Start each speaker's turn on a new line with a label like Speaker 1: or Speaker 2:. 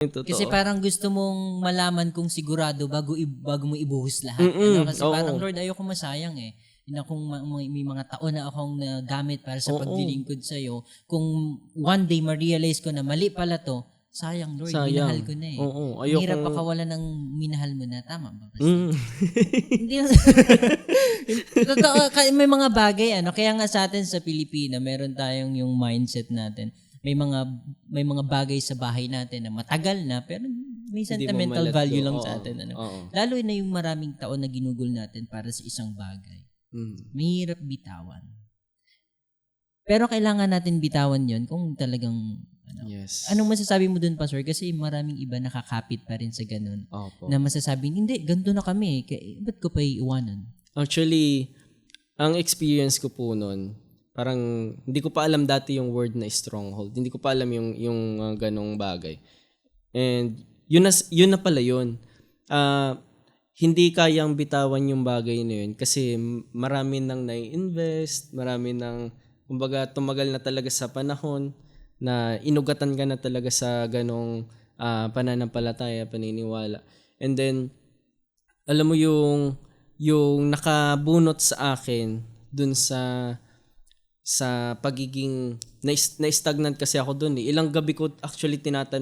Speaker 1: Kasi
Speaker 2: Totoo.
Speaker 1: parang gusto mong malaman kung sigurado bago mo ibuhos lahat. Kasi
Speaker 2: Oo.
Speaker 1: parang Lord, ayoko masayang eh. Kung may mga taon na akong nagamit para sa
Speaker 2: Oo.
Speaker 1: paglilingkod sa iyo, kung one day ma-realize ko na mali pala to, sayang Lord, minahal
Speaker 2: Sayang.
Speaker 1: ko na eh.
Speaker 2: Oo,
Speaker 1: Ang hirap
Speaker 2: ayokong
Speaker 1: pakawalan ng minahal mo na. Tama ba, Pastor?
Speaker 2: hmm.
Speaker 1: Hindi may mga bagay kaya nga sa atin sa Pilipino meron tayong yung mindset natin. May mga bagay sa bahay natin na matagal na pero may
Speaker 2: Hindi mo
Speaker 1: sentimental
Speaker 2: ma-let
Speaker 1: value
Speaker 2: go.
Speaker 1: lang sa
Speaker 2: Oo,
Speaker 1: atin
Speaker 2: oo.
Speaker 1: Lalo na yung maraming taon na ginugol natin para sa isang bagay. Mahirap bitawan. Pero kailangan natin bitawan 'yon kung talagang
Speaker 2: Yes.
Speaker 1: Anong masasabi mo dun, Pastor? Kasi maraming iba nakakapit pa rin sa ganun.
Speaker 2: Opo.
Speaker 1: Na masasabing, hindi, ganito na kami. Ba't ko pa iiwanan?
Speaker 2: Actually, ang experience ko po noon, parang hindi ko pa alam dati yung word na stronghold. Hindi ko pa alam yung ganong bagay. And yun na pala yun. Hindi kayang bitawan yung bagay na yun kasi marami nang nai-invest, marami nang kumbaga tumagal na talaga sa panahon na inugatan ka na talaga sa ganong pananampalataya, paniniwala. And then alam mo yung nakabunot sa akin dun sa pagiging na-stagnant kasi ako dun eh. Ilang gabi ko actually tinatanong